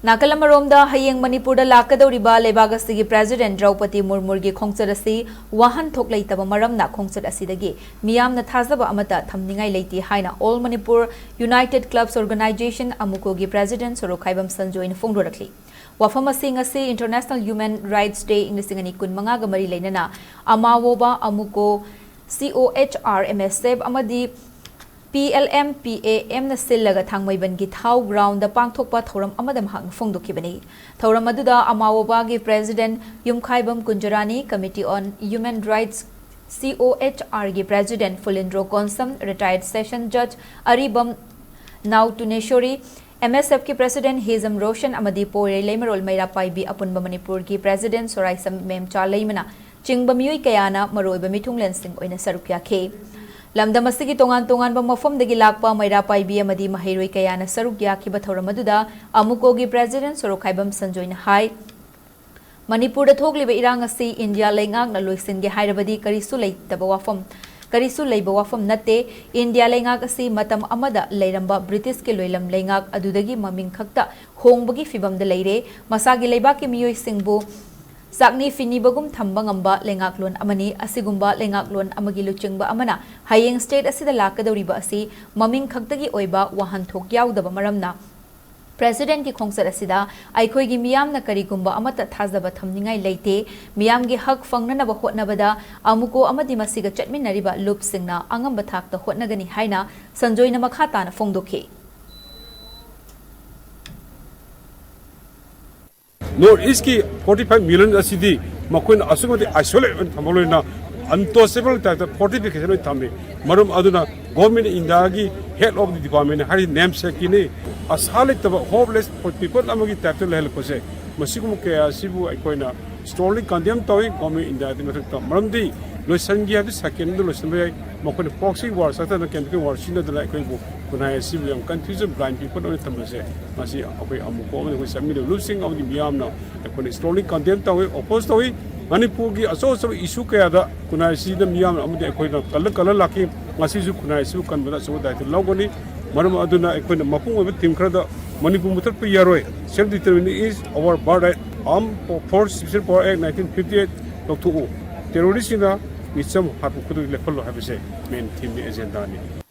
Nakalamaromda hayeng Manipur da lakadoriba lebagasi President Draupadi Murmu gi Khongchat asi Wahanthok leitaba maramna Khongchat asidagi miyamna thazaba amata thamningai leiti haina All Manipur United Clubs Organization Amuco gi President Sorokhaibam Sanjoin phongdorakli wafam asi ngasi International Human Rights Day inglisingani kunmanga ga mari leinana amawoba Amuco COHR MSF amadi PLM PAM na sillaga thangmaiban gi thau ground da pangthokpa thoram amadam hang phongdokibani thoram aduda amawoba gi President Yumkhaibam Kunjarani Committee on Human Rights COHR gi President Fulindro Konsam Retired Session Judge Aribam Now Tuneshori MSF ki President Hezam Roshan amadi Pore Lemerol Maira Paibi Apunba Manipur ki President Soraisam Memcha Leimana Chingba Miyoi Kayana Maroiba Mitunglen Sing oina sarukya ke Lamdamasigi tongan ba mafam dagi lakpa Maira Paibi amadi Mahiroi Kayana sarukya ki bathoram aduda Amuco gi President Sorokhaibam Sanjoin hai Manipur da thokliba irang asi India lengak na loisin ge hairabadi karisu leiba wafam natte India lengak asi matam amada leiramba British ke loilam lengak adudagi maming khakta hongbagi fibam da leire masagi leiba ki miyoi singbu Sakni fini bagum thambang amba lengaklon amani asigumba lengaklon amagi luchingba amana hayeng state asida lakadoriba asi maming khagtagi oiba wahanthok yaudaba maramna President ki Khongchat asida aikhoi gi miyamna karigumba amata thazaba thamningai leite miyam gi hak fangnanaba hotnabada Amuco amadi masiga chatminariba loop singna angamba thakta hotnagani haina sanjoina makhata na phongdokhe North East ki 45 million asidi makoin asumati isolate thamolina untouchable type of fortification thambe marum aduna government India gi head of the department hari namesake ni asalik taba hopeless people amagi type to help se masigum ke asibu aikoina strongly condemn toy government India di mathak marum di loisan gi adi second do loisan bai makoin proxy war sata na campaign war sina da aikoi bu kunai asibu yang confusion blind people on thamse masi akoi Amuco ko sami do losing of the biam na akoi strongly condemn toy oppose toy Manipur ki aso issue kaya da kunai si da miyam amudi akoi na kala laki masi ju kunai su kan bana so da logoni marum aduna akoi na mapung obi team khada Manipur mutar pu yaroi self determination is our birthright armed force special power act 1958 loktu terrorist na misam hapu kudu level lo habise main team ni agenda ni